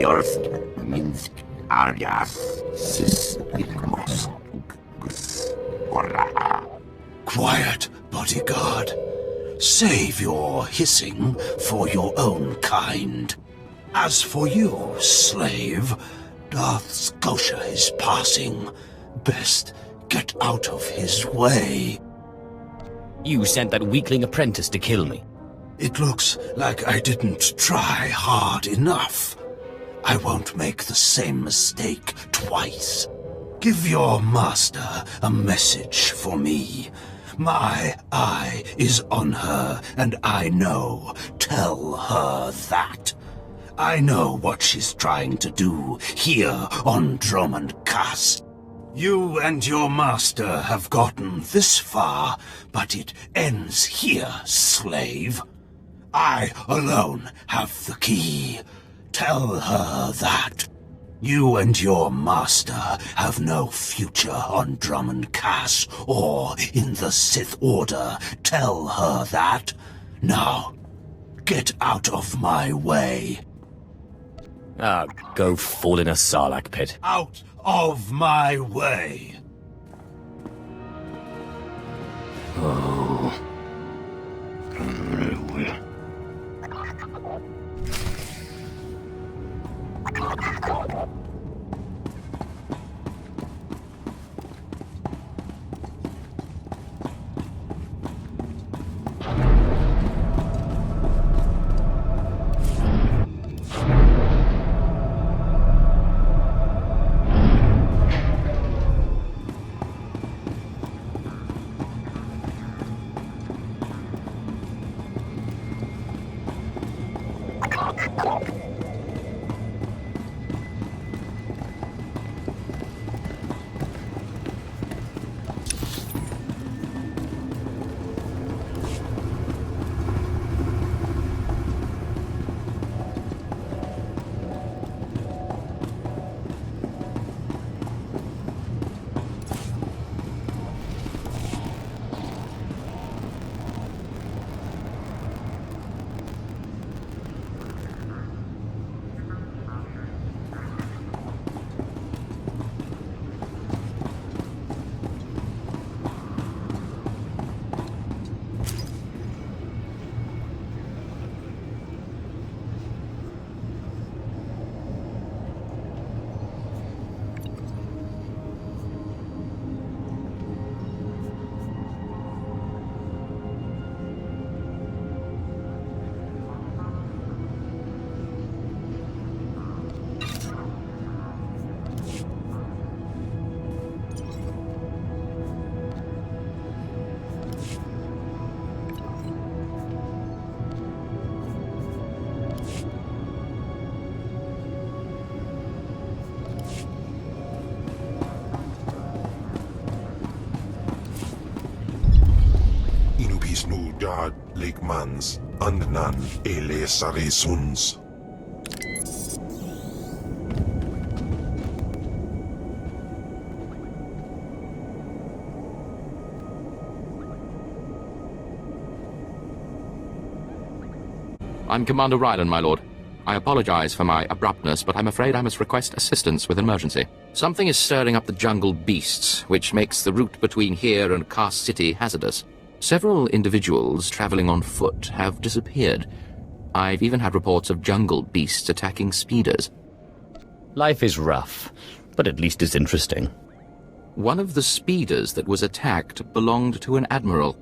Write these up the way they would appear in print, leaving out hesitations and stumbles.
First, Minsk, alias, Quiet, bodyguard. Save your hissing for your own kind. As for you, slave, Darth Scotia is passing. Best get out of his way. You sent that weakling apprentice to kill me. It looks like I didn't try hard enough. I won't make the same mistake twice. Give your master a message for me. My eye is on her, and I know. Tell her that. I know what she's trying to do here on Dromund Kaas. You and your master have gotten this far, but it ends here, slave. I alone have the key. Tell her that. You and your master have no future on Dromund Kaas or in the Sith Order. Tell her that. Now, get out of my way. Ah, go fall in a sarlacc pit. Out of my way. Oh. Dad Lakeman's Andnan Ele Sarisuns. I'm Commander Rylan, my lord. I apologize for my abruptness, but I'm afraid I must request assistance with an emergency. Something is stirring up the jungle beasts, which makes the route between here and Kaas City hazardous. Several individuals traveling on foot have disappeared. I've even had reports of jungle beasts attacking speeders. Life is rough, but at least it's interesting. One of the speeders that was attacked belonged to an admiral.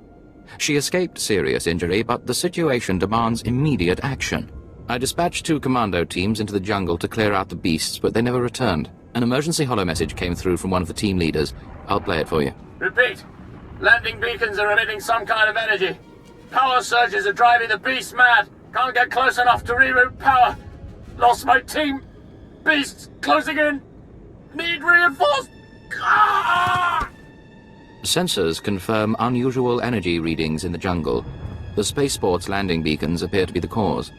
She escaped serious injury, but the situation demands immediate action. I dispatched 2 commando teams into the jungle to clear out the beasts, but they never returned. An emergency holo message came through from one of the team leaders. I'll play it for you. Repeat. Landing beacons are emitting some kind of energy. Power surges are driving the beasts mad. Can't get close enough to reroute power. Lost my team. Beasts closing in. Need reinforced. Ah! Sensors confirm unusual energy readings in the jungle. The spaceport's landing beacons appear to be the cause.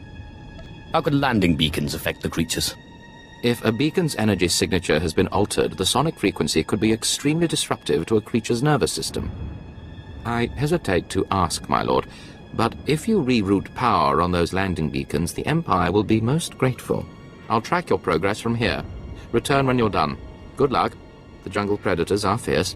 How could landing beacons affect the creatures? If a beacon's energy signature has been altered, the sonic frequency could be extremely disruptive to a creature's nervous system. I hesitate to ask, my lord, but if you reroute power on those landing beacons, the Empire will be most grateful. I'll track your progress from here. Return when you're done. Good luck. The jungle predators are fierce.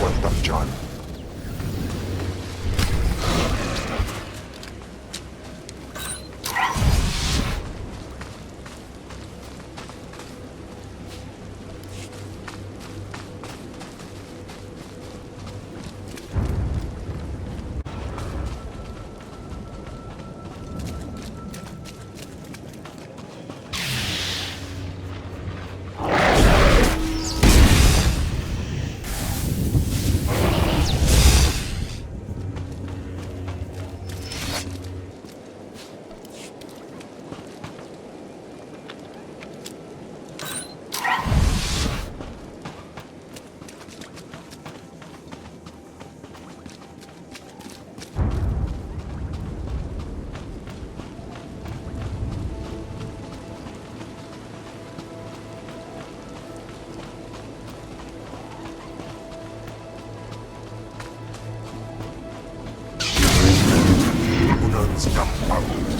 Well done, John. Unans Kampau.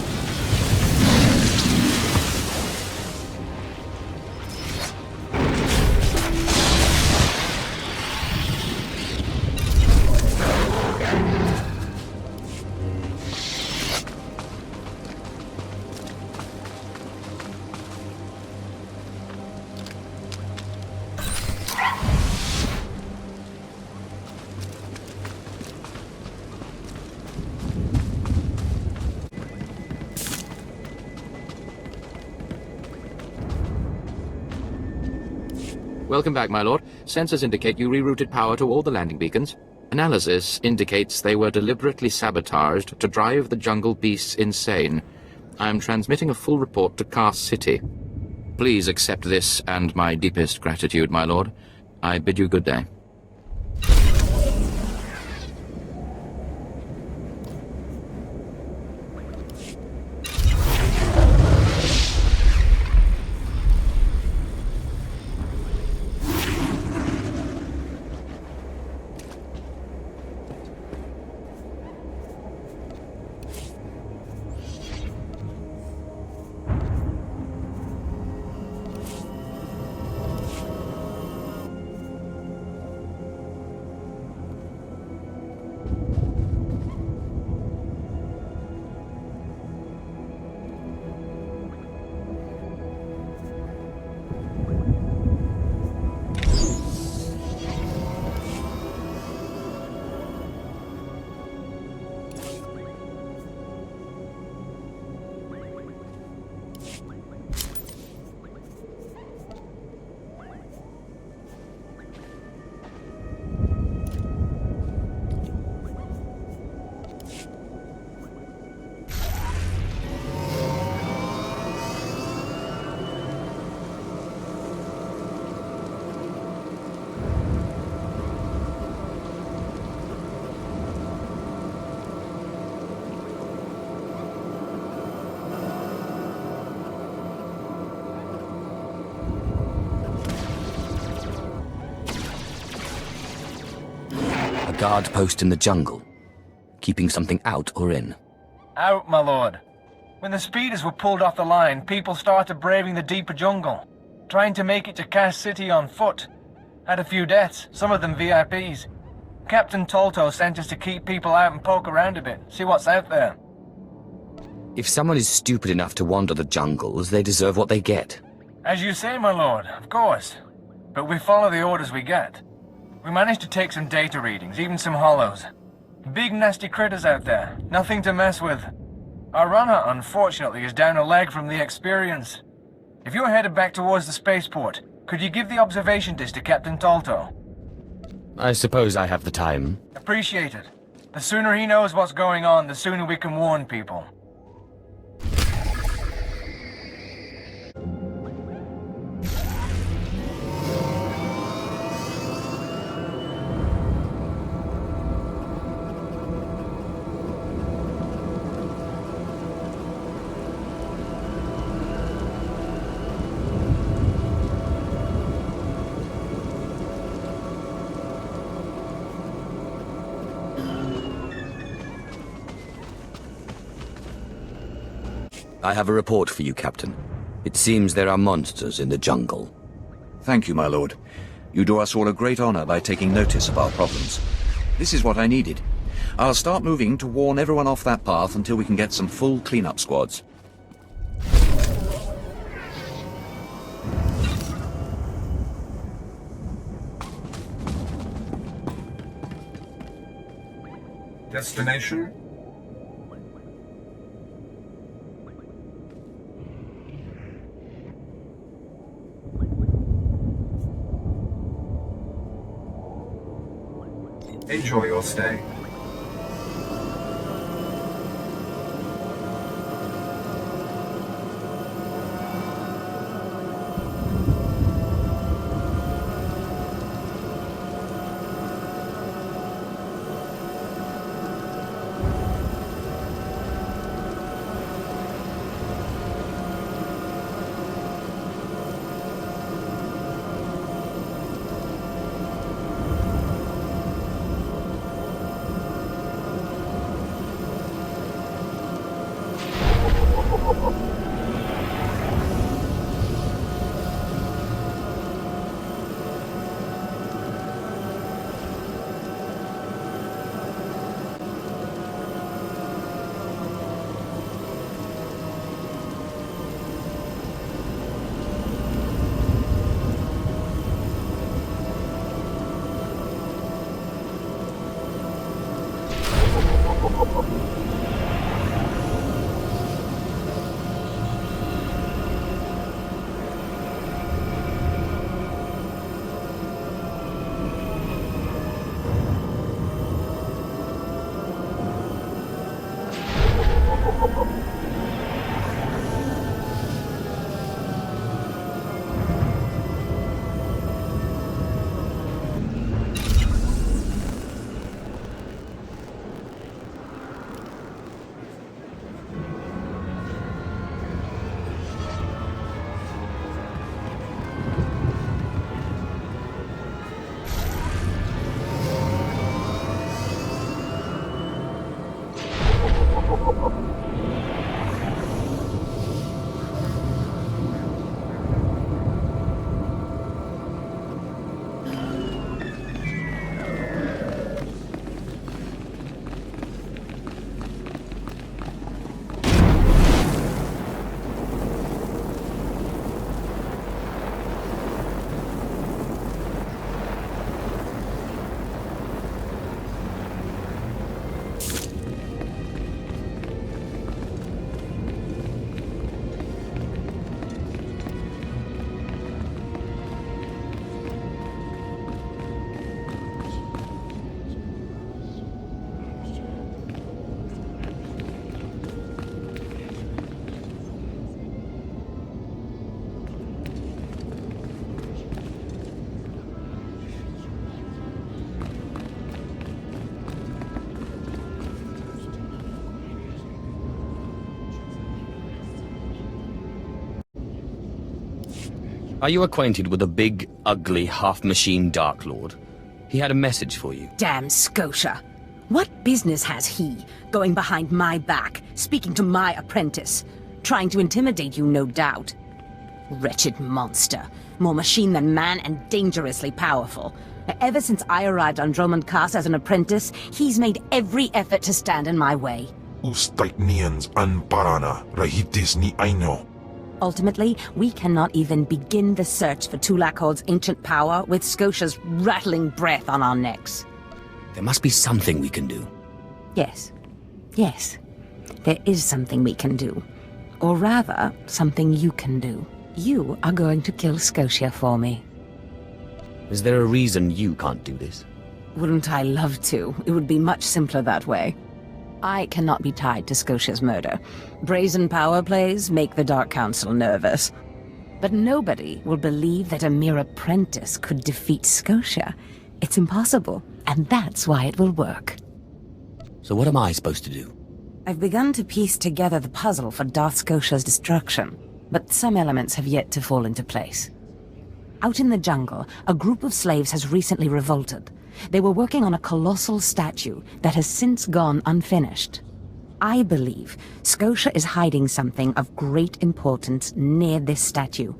Welcome back, my lord. Sensors indicate you rerouted power to all the landing beacons. Analysis indicates they were deliberately sabotaged to drive the jungle beasts insane. I am transmitting a full report to Car City. Please accept this and my deepest gratitude, my lord. I bid you good day. Guard post in the jungle, keeping something out or in. Out, my lord. When the speeders were pulled off the line, people started braving the deeper jungle, trying to make it to Cass City on foot. Had a few deaths, some of them VIPs. Captain Tolto sent us to keep people out and poke around a bit, see what's out there. If someone is stupid enough to wander the jungles, they deserve what they get. As you say, my lord, of course. But we follow the orders we get. We managed to take some data readings, even some hollows. Big nasty critters out there, nothing to mess with. Our runner, unfortunately, is down a leg from the experience. If you're headed back towards the spaceport, could you give the observation disc to Captain Talto? I suppose I have the time. Appreciate it. The sooner he knows what's going on, the sooner we can warn people. I have a report for you, Captain. It seems there are monsters in the jungle. Thank you, my lord. You do us all a great honor by taking notice of our problems. This is what I needed. I'll start moving to warn everyone off that path until we can get some full cleanup squads. Destination? Enjoy your stay. Are you acquainted with a big, ugly, half-machine Dark Lord? He had a message for you. Damn Scotia. What business has he going behind my back, speaking to my apprentice? Trying to intimidate you, no doubt. Wretched monster. More machine than man and dangerously powerful. Ever since I arrived on Drummond Cast as an apprentice, he's made every effort to stand in my way. Ustaitnians an parana, rahitis ni aino. Ultimately, we cannot even begin the search for Tulakhod's ancient power with Scotia's rattling breath on our necks. There must be something we can do. Yes. Yes. There is something we can do. Or rather, something you can do. You are going to kill Scotia for me. Is there a reason you can't do this? Wouldn't I love to? It would be much simpler that way. I cannot be tied to Scotia's murder. Brazen power plays make the Dark Council nervous. But nobody will believe that a mere apprentice could defeat Scotia. It's impossible, and that's why it will work. So what am I supposed to do? I've begun to piece together the puzzle for Darth Scotia's destruction, but some elements have yet to fall into place. Out in the jungle, a group of slaves has recently revolted. They were working on a colossal statue that has since gone unfinished. I believe Scotia is hiding something of great importance near this statue.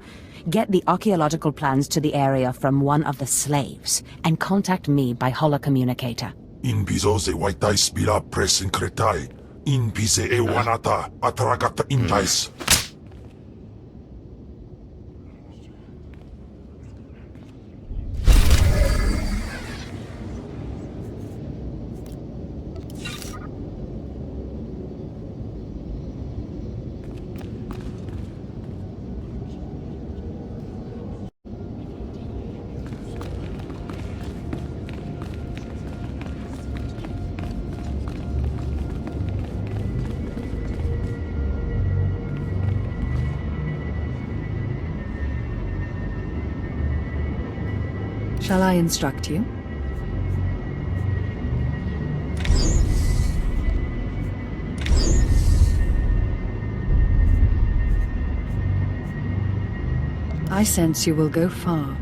Get the archaeological plans to the area from one of the slaves, and contact me by holocommunicator. In bizo ze waitai spira presin kretai. In bize e wanata ataragata indais. Shall I instruct you? I sense you will go far.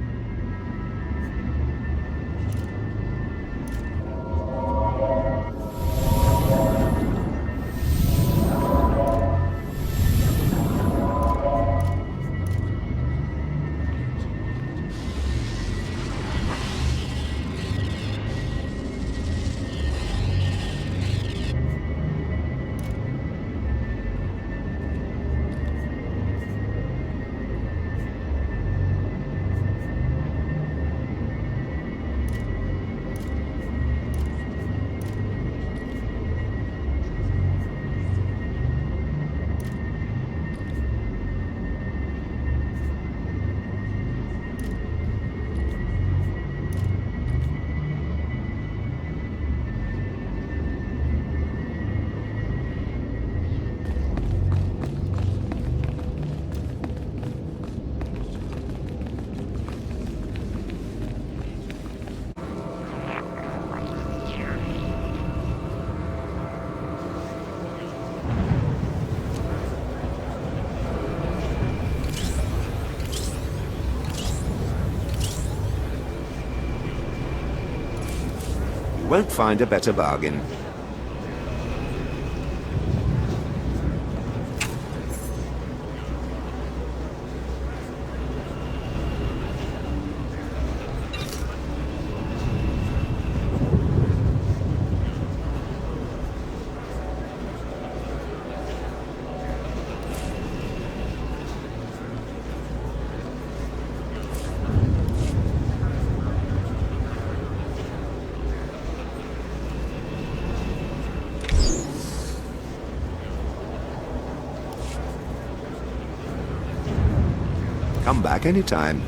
Won't find a better bargain. Come back anytime.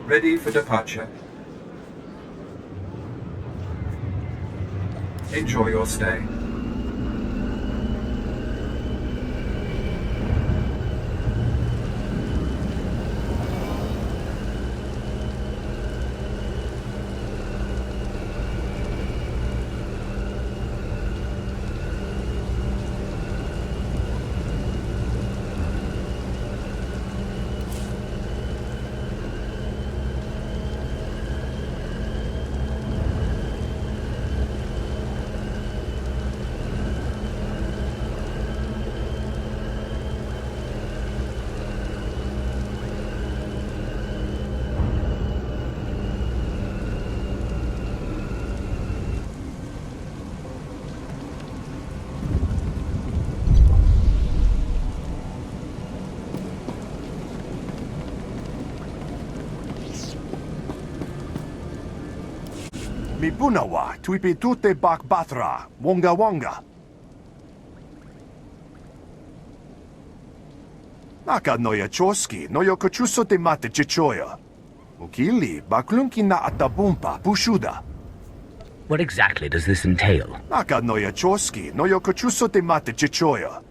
Ready for departure. Enjoy your stay. Mibunawa, tuipi tute bak batra, wonga wonga. Naka noya choski, noyo kochuso te mate chichoya. Ukili, baklunki na atabumpa, pushuda. What exactly does this entail? Naka noya choski, noyo kochuso te mate chichoya.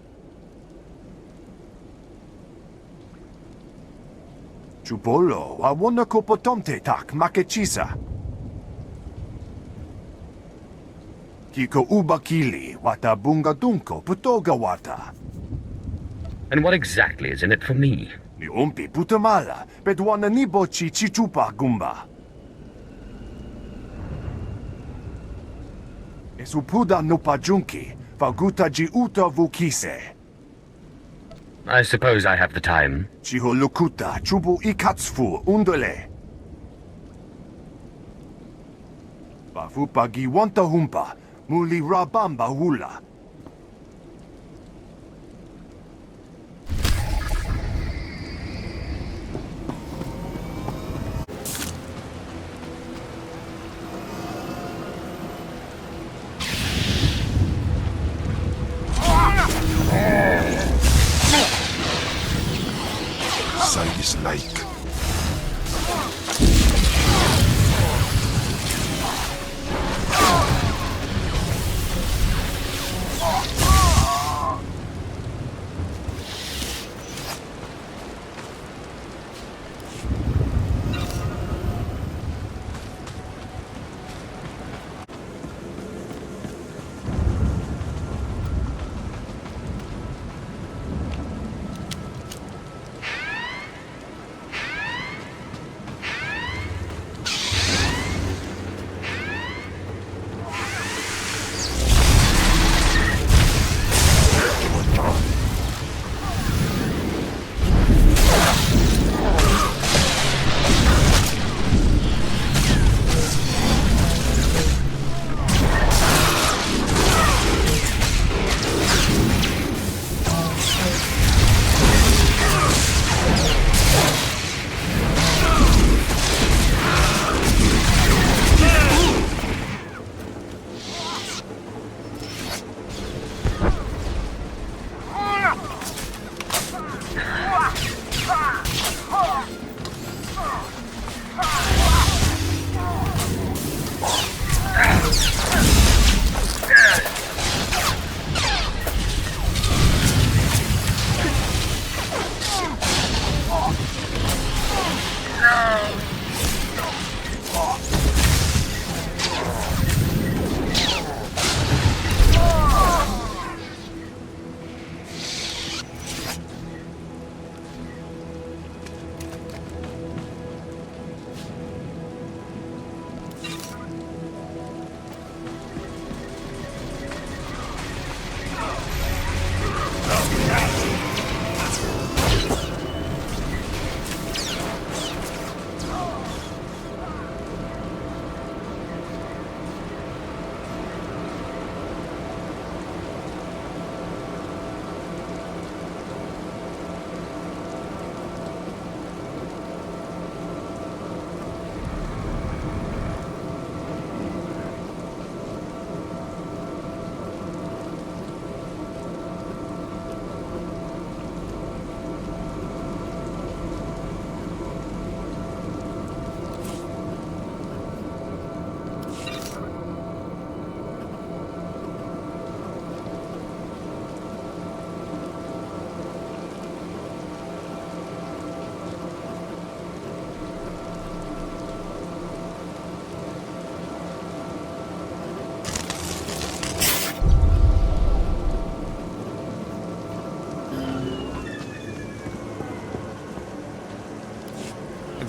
Chupolo, wawona kopotomte tak makechisa. Kiko ubakili, wata bunga dunko, putoga wata. And what exactly is in it for me? Ni umpi putamala, pedwana nibo chi chichupa gumba. Esupuda no pajunki, faguta ji uta vukise. I suppose I have the time. Chiho lukuta, chubu ikatsufu, undole. Bafupagi wanta humpa, muli rabamba hula. Side is like.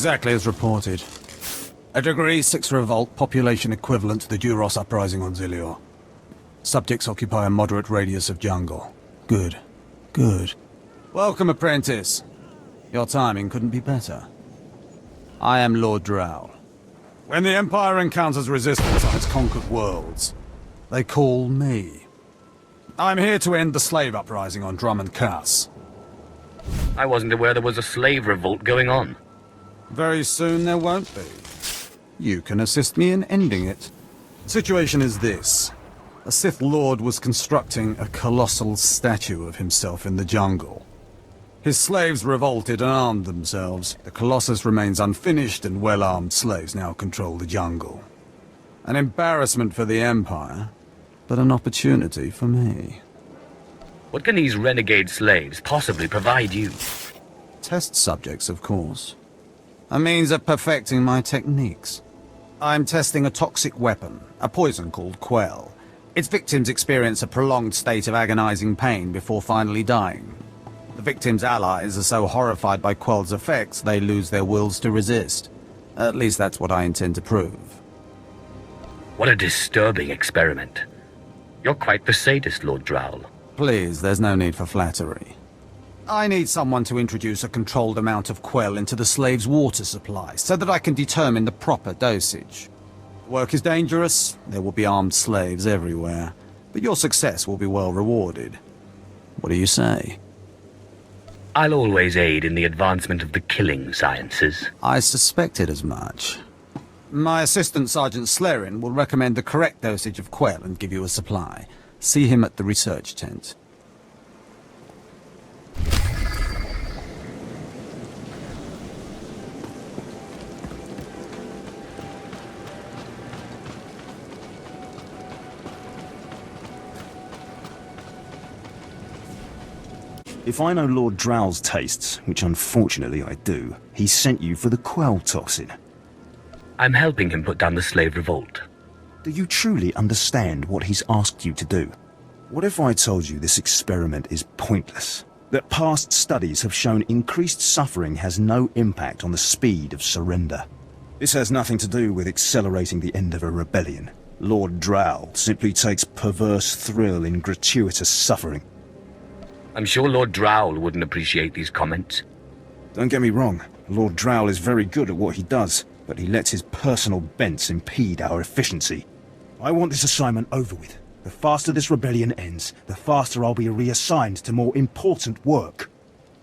Exactly as reported. A Degree 6 revolt, population equivalent to the Duros uprising on Zilior. Subjects occupy a moderate radius of jungle. Good. Good. Welcome, apprentice. Your timing couldn't be better. I am Lord Drow. When the Empire encounters resistance on its conquered worlds, they call me. I'm here to end the slave uprising on Drummond Cass. I wasn't aware there was a slave revolt going on. Very soon there won't be. You can assist me in ending it. Situation is this. A Sith Lord was constructing a colossal statue of himself in the jungle. His slaves revolted and armed themselves. The Colossus remains unfinished, and well-armed slaves now control the jungle. An embarrassment for the Empire, but an opportunity for me. What can these renegade slaves possibly provide you? Test subjects, of course. A means of perfecting my techniques. I'm testing a toxic weapon, a poison called Quell. Its victims experience a prolonged state of agonizing pain before finally dying. The victims' allies are so horrified by Quell's effects, they lose their wills to resist. At least that's what I intend to prove. What a disturbing experiment. You're quite the sadist, Lord Drow. Please, there's no need for flattery. I need someone to introduce a controlled amount of Quell into the slaves' water supply, so that I can determine the proper dosage. Work is dangerous, there will be armed slaves everywhere, but your success will be well rewarded. What do you say? I'll always aid in the advancement of the killing sciences. I suspected as much. My assistant, Sergeant Slerin, will recommend the correct dosage of Quell and give you a supply. See him at the research tent. If I know Lord Drow's tastes, which unfortunately I do, he sent you for the Quell toxin. I'm helping him put down the slave revolt. Do you truly understand what he's asked you to do? What if I told you this experiment is pointless? That past studies have shown increased suffering has no impact on the speed of surrender? This has nothing to do with accelerating the end of a rebellion. Lord Drow simply takes perverse thrill in gratuitous suffering. I'm sure Lord Drow wouldn't appreciate these comments. Don't get me wrong, Lord Drow is very good at what he does, but he lets his personal bents impede our efficiency. I want this assignment over with. The faster this rebellion ends, the faster I'll be reassigned to more important work.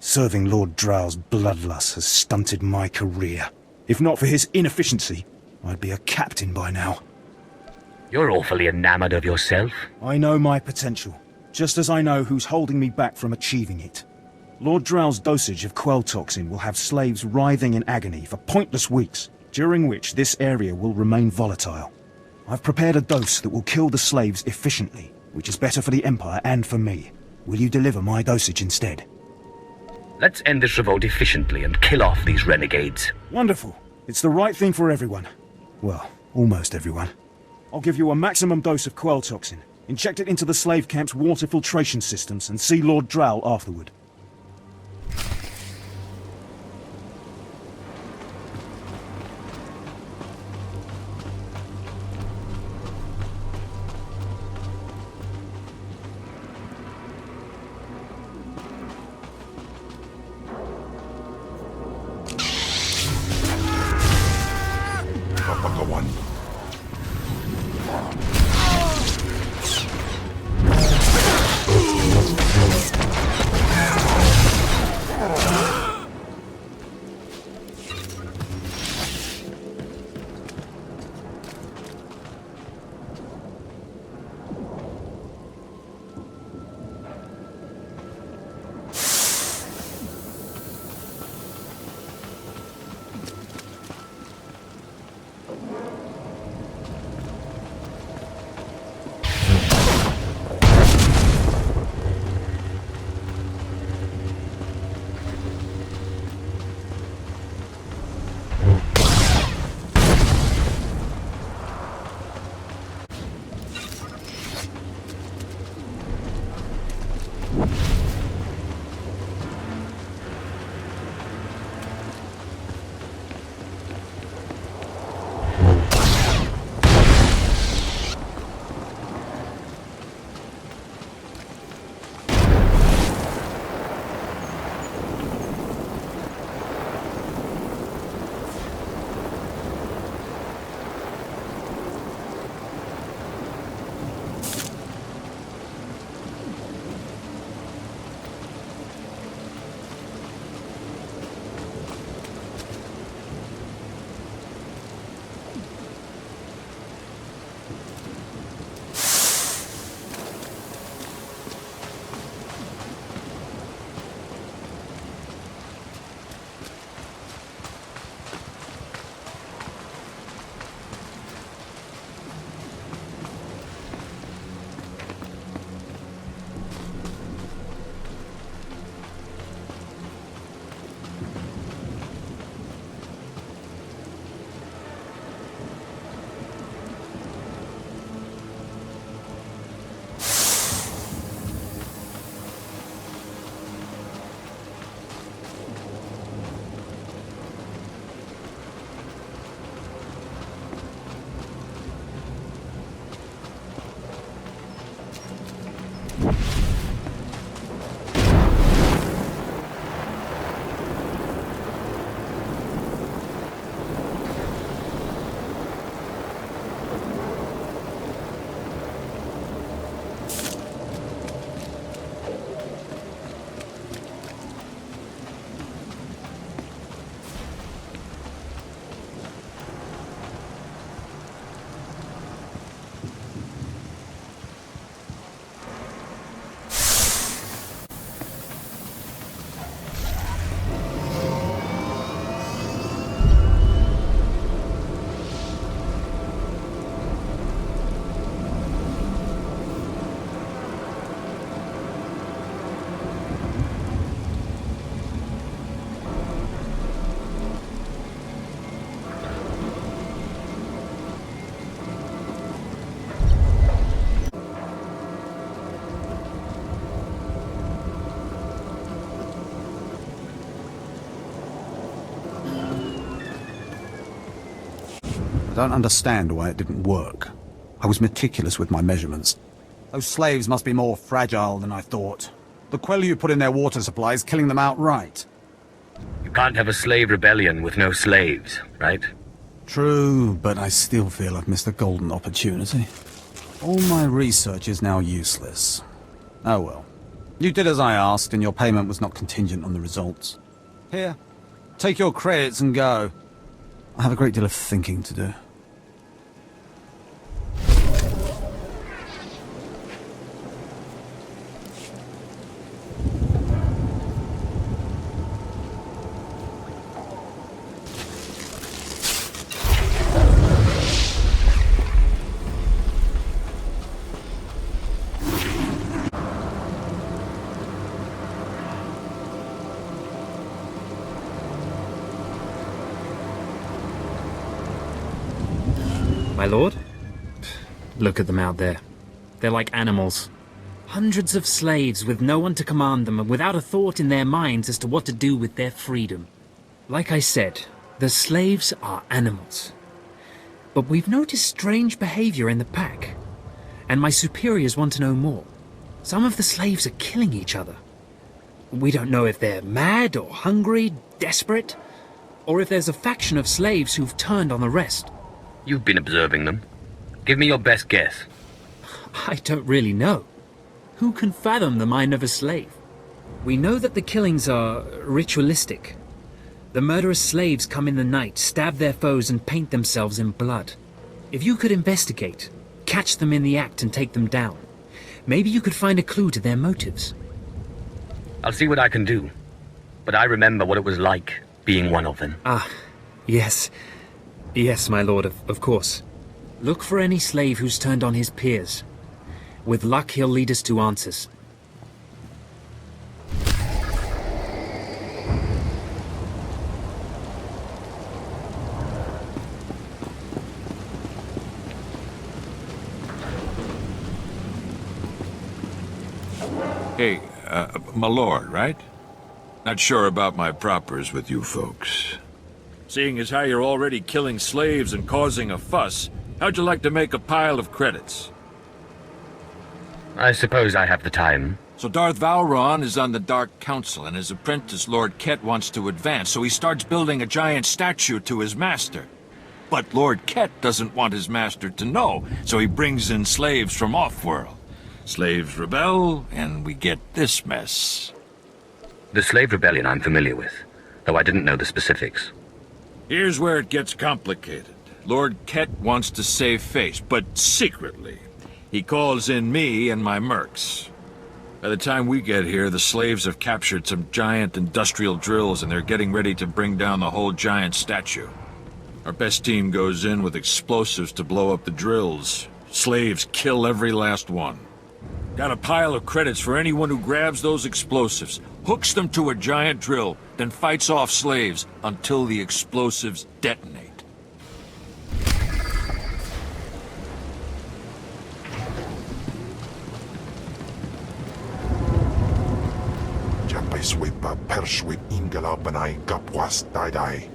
Serving Lord Drow's bloodlust has stunted my career. If not for his inefficiency, I'd be a captain by now. You're awfully enamored of yourself. I know my potential, just as I know who's holding me back from achieving it. Lord Drow's dosage of Quell toxin will have slaves writhing in agony for pointless weeks, during which this area will remain volatile. I've prepared a dose that will kill the slaves efficiently, which is better for the Empire and for me. Will you deliver my dosage instead? Let's end this revolt efficiently and kill off these renegades. Wonderful. It's the right thing for everyone. Well, almost everyone. I'll give you a maximum dose of Quell toxin. Inject it into the slave camp's water filtration systems and see Lord Drow afterward. Kapagawan. don't understand why it didn't work. I was meticulous with my measurements. Those slaves must be more fragile than I thought. The Quel'u put in their water supplies, killing them outright. You can't have a slave rebellion with no slaves, right? True, but I still feel I've missed a golden opportunity. All my research is now useless. Oh well. You did as I asked, and your payment was not contingent on the results. Here, take your credits and go. I have a great deal of thinking to do. My lord? Look at them out there. They're like animals. Hundreds of slaves with no one to command them and without a thought in their minds as to what to do with their freedom. Like I said, the slaves are animals. But we've noticed strange behavior in the pack. And my superiors want to know more. Some of the slaves are killing each other. We don't know if they're mad or hungry, desperate, or if there's a faction of slaves who've turned on the rest. You've been observing them. Give me your best guess. I don't really know. Who can fathom the mind of a slave? We know that the killings are ritualistic. The murderous slaves come in the night, stab their foes and paint themselves in blood. If you could investigate, catch them in the act and take them down, maybe you could find a clue to their motives. I'll see what I can do. But I remember what it was like being one of them. Ah, yes. Yes, my lord, of course. Look for any slave who's turned on his peers. With luck, he'll lead us to answers. Hey, my lord, right? Not sure about my propers with you folks. Seeing as how you're already killing slaves and causing a fuss, how'd you like to make a pile of credits? I suppose I have the time. So Darth Valron is on the Dark Council, and his apprentice Lord Ket wants to advance, so he starts building a giant statue to his master. But Lord Ket doesn't want his master to know, so he brings in slaves from off-world. Slaves rebel, and we get this mess. The slave rebellion I'm familiar with, though I didn't know the specifics. Here's where it gets complicated. Lord Ket wants to save face, but secretly. He calls in me and my mercs. By the time we get here, the slaves have captured some giant industrial drills and they're getting ready to bring down the whole giant statue. Our best team goes in with explosives to blow up the drills. Slaves kill every last one. Got a pile of credits for anyone who grabs those explosives, hooks them to a giant drill, then fights off slaves until the explosives detonate. Japay swipa perswip ingala banay kapwas daday.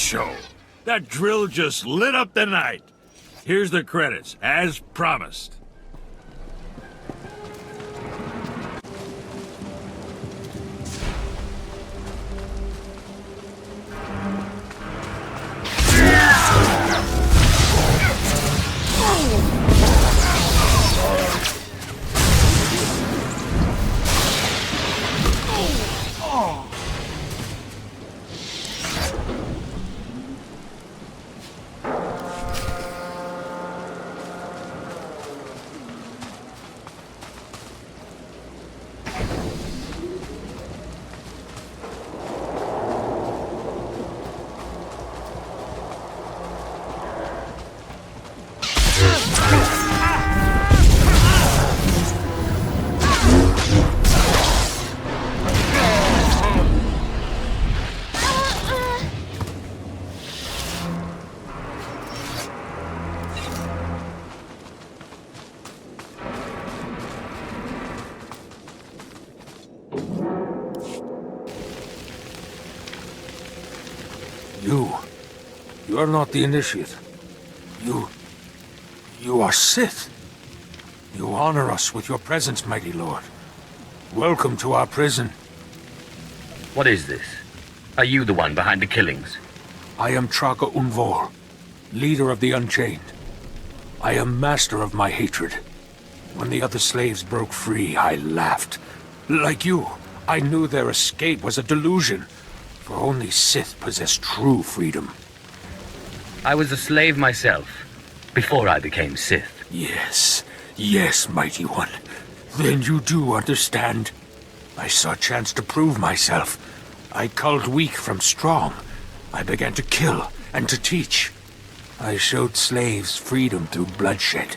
show. That drill just lit up the night. Here's the credits, as promised. You are not the initiate. You are Sith. You honor us with your presence, mighty lord. Welcome to our prison. What is this? Are you the one behind the killings? I am Traga Unvor, leader of the Unchained. I am master of my hatred. When the other slaves broke free, I laughed. Like you, I knew their escape was a delusion, for only Sith possess true freedom. I was a slave myself, before I became Sith. Yes, mighty one. Then you do understand. I saw a chance to prove myself. I culled weak from strong. I began to kill and to teach. I showed slaves freedom through bloodshed.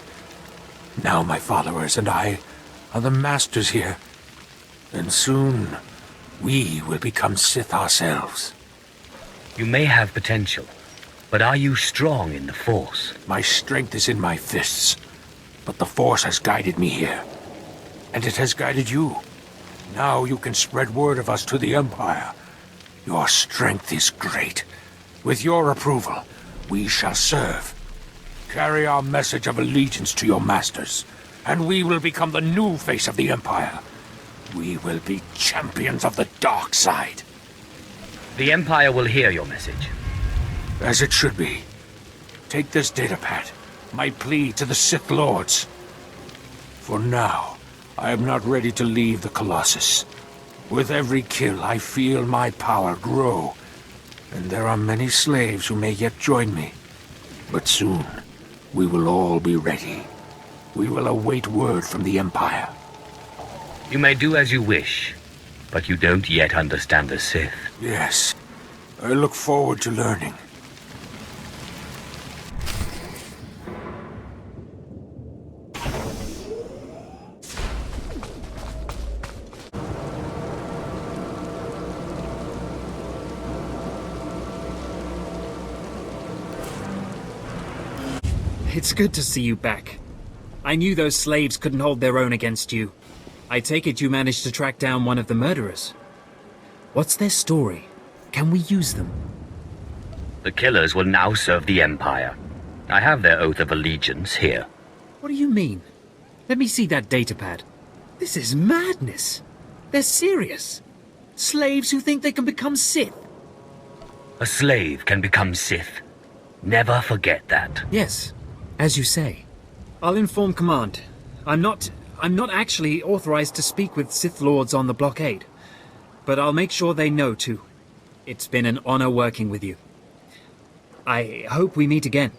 Now my followers and I are the masters here. And soon, we will become Sith ourselves. You may have potential, but are you strong in the Force? My strength is in my fists, but the Force has guided me here. And it has guided you. Now you can spread word of us to the Empire. Your strength is great. With your approval, we shall serve. Carry our message of allegiance to your masters, and we will become the new face of the Empire. We will be champions of the dark side. The Empire will hear your message. As it should be. Take this datapad, my plea to the Sith Lords. For now, I am not ready to leave the Colossus. With every kill, I feel my power grow. And there are many slaves who may yet join me. But soon, we will all be ready. We will await word from the Empire. You may do as you wish, but you don't yet understand the Sith. Yes. I look forward to learning. It's good to see you back. I knew those slaves couldn't hold their own against you. I take it you managed to track down one of the murderers. What's their story? Can we use them? The killers will now serve the Empire. I have their oath of allegiance here. What do you mean? Let me see that datapad. This is madness. They're serious. Slaves who think they can become Sith. A slave can become Sith. Never forget that. Yes, as you say. I'll inform Command. I'm not actually authorized to speak with Sith Lords on the blockade. But I'll make sure they know, too. It's been an honor working with you. I hope we meet again.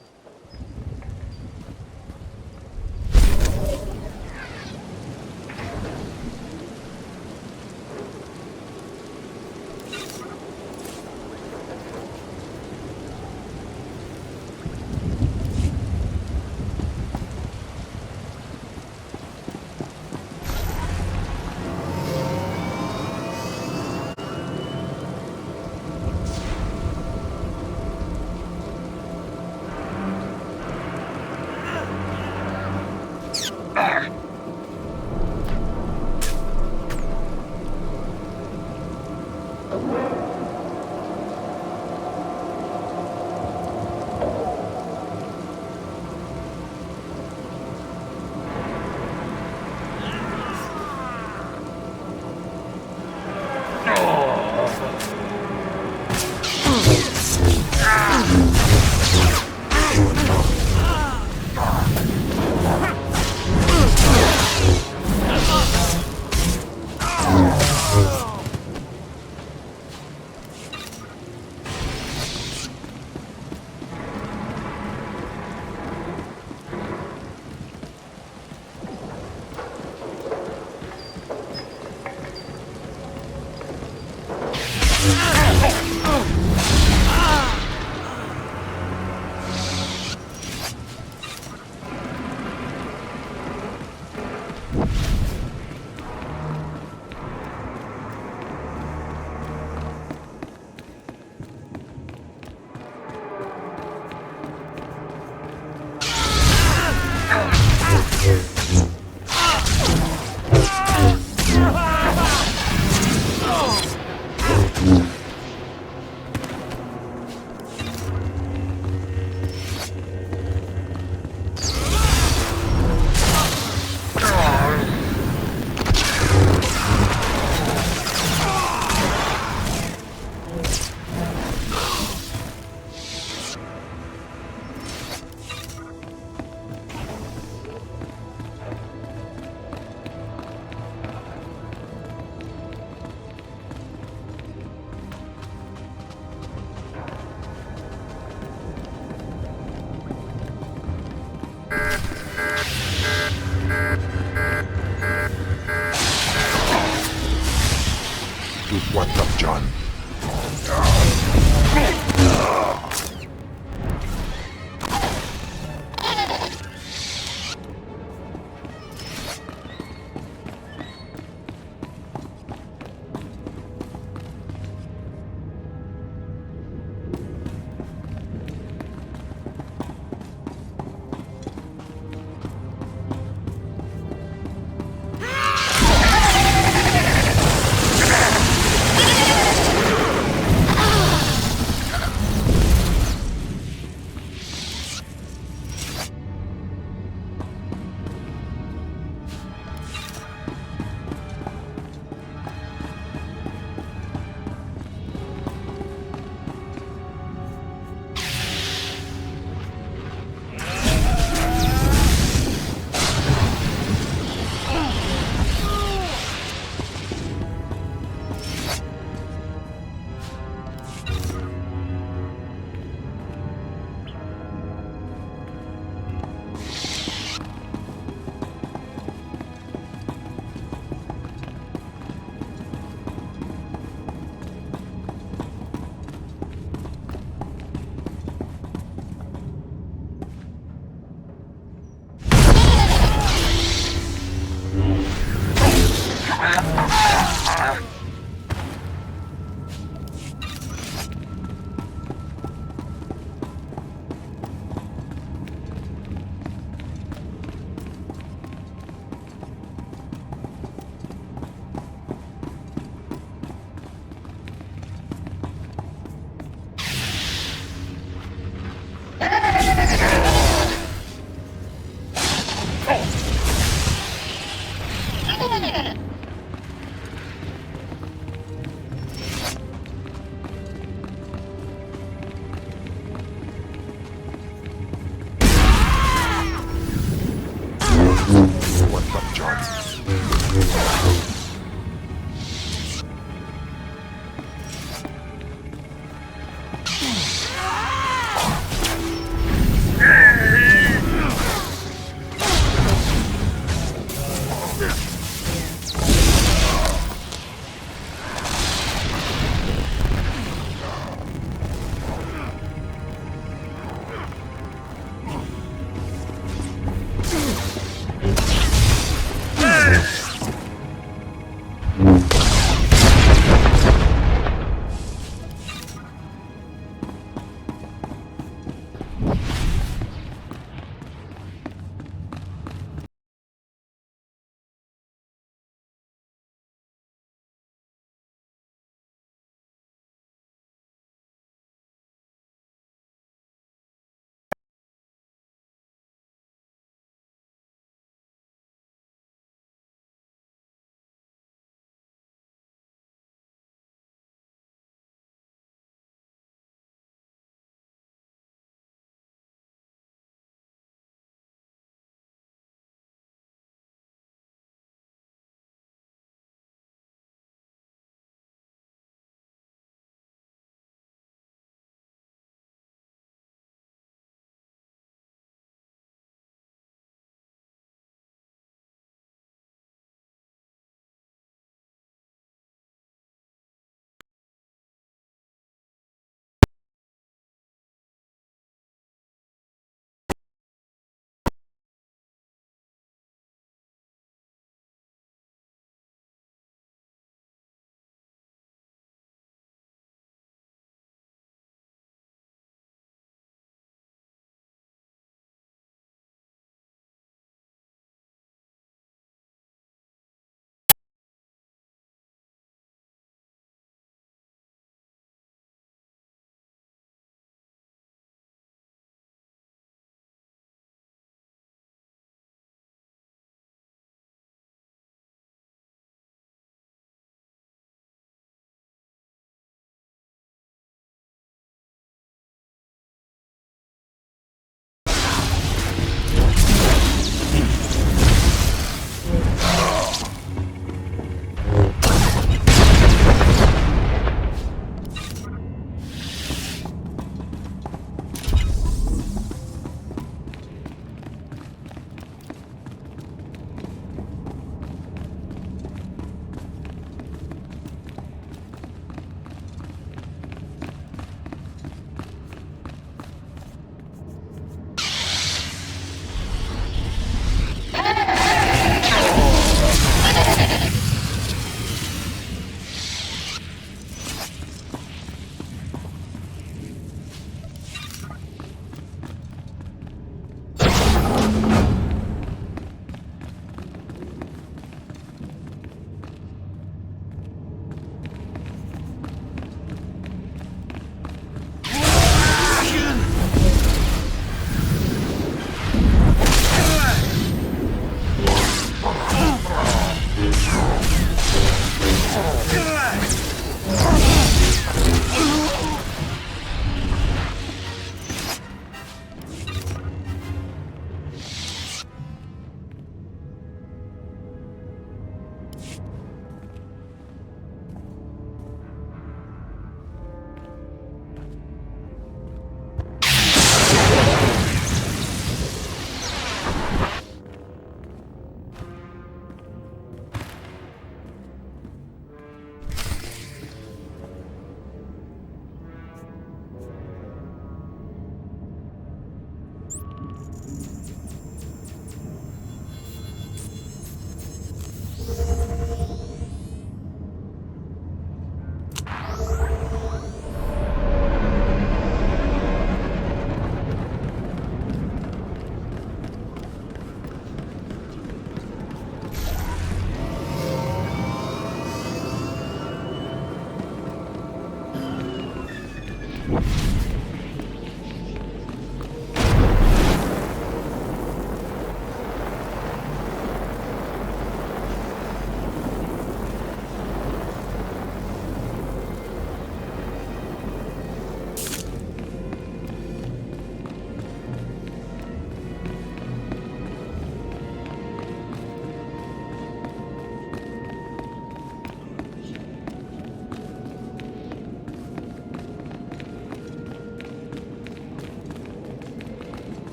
What up, John?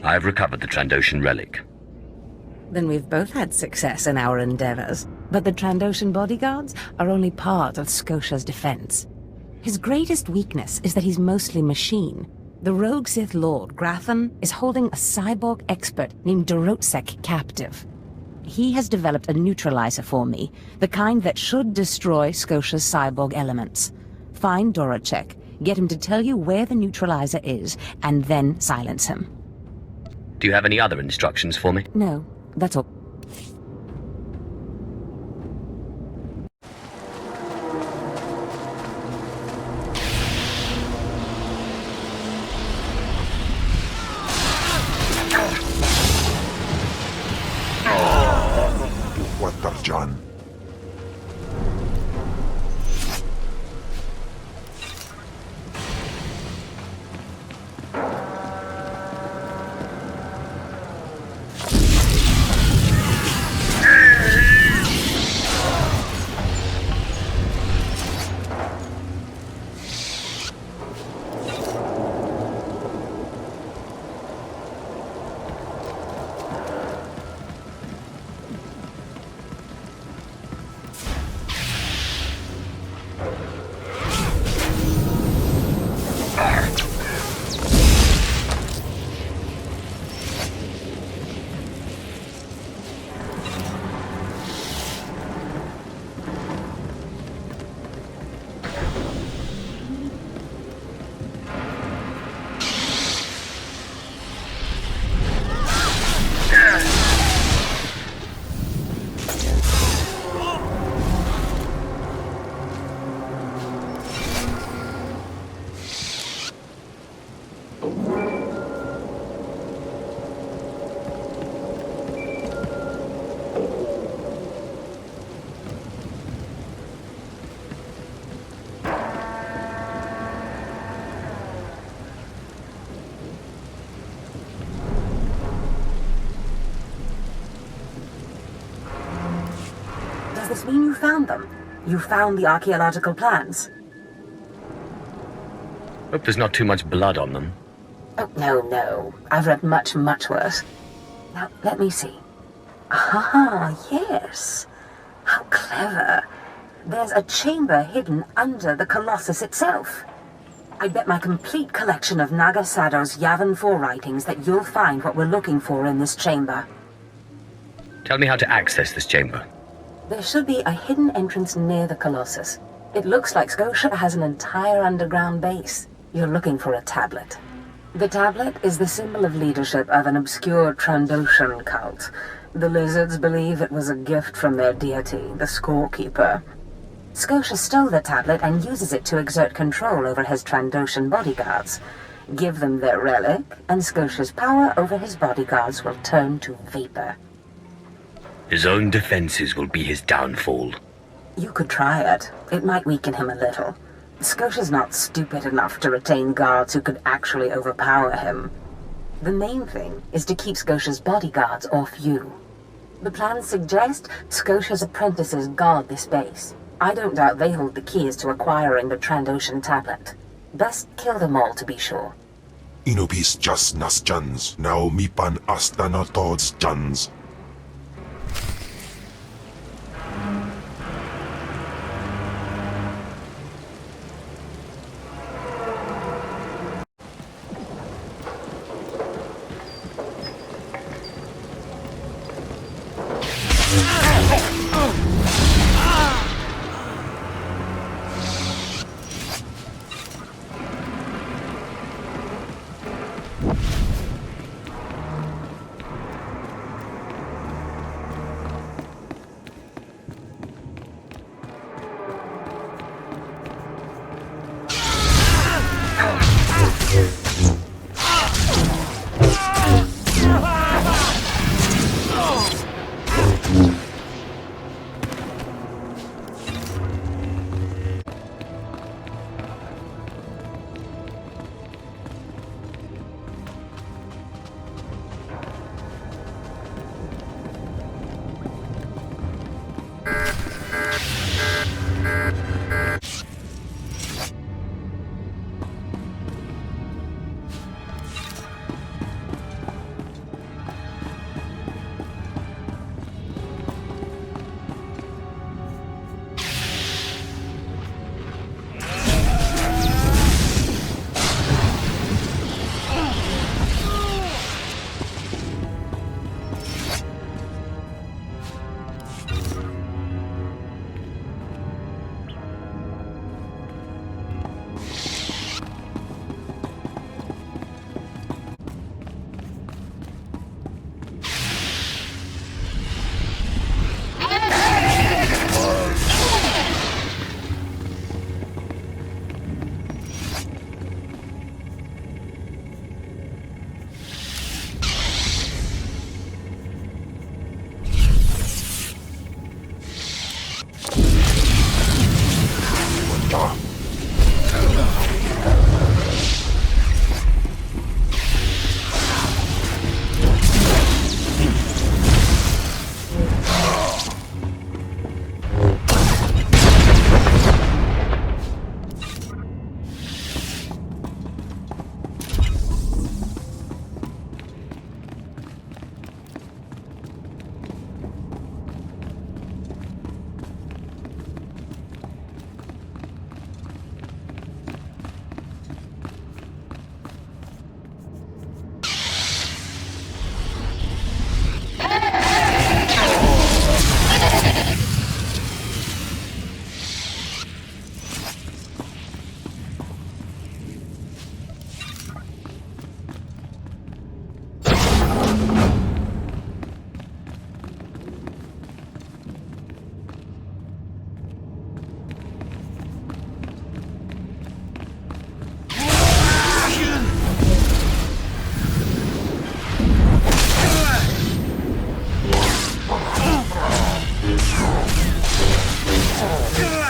I've recovered the Trandoshan relic. Then we've both had success in our endeavors. But the Trandoshan bodyguards are only part of Scotia's defense. His greatest weakness is that he's mostly machine. The rogue Sith Lord, Grathan, is holding a cyborg expert named Dorotsek captive. He has developed a neutralizer for me, the kind that should destroy Scotia's cyborg elements. Find Dorotsek, get him to tell you where the neutralizer is, and then silence him. Do you have any other instructions for me? No, that's all. Watarjan. Does this mean you found them? You found the archaeological plans? Hope there's not too much blood on them. Oh, no. I've read much, much worse. Now, let me see. Ah, yes. How clever. There's a chamber hidden under the Colossus itself. I bet my complete collection of Naga Sado's Yavin 4 writings that you'll find what we're looking for in this chamber. Tell me how to access this chamber. There should be a hidden entrance near the Colossus. It looks like Scotia has an entire underground base. You're looking for a tablet. The tablet is the symbol of leadership of an obscure Trandoshan cult. The lizards believe it was a gift from their deity, the Scorekeeper. Scotia stole the tablet and uses it to exert control over his Trandoshan bodyguards. Give them their relic, and Scotia's power over his bodyguards will turn to vapor. His own defenses will be his downfall. You could try it. It might weaken him a little. Scotia's not stupid enough to retain guards who could actually overpower him. The main thing is to keep Scotia's bodyguards off you. The plans suggest Scotia's apprentices guard this base. I don't doubt they hold the keys to acquiring the Trandoshan tablet. Best kill them all to be sure. Inubis just nas jans, now mipan astana tods jans. Ugh!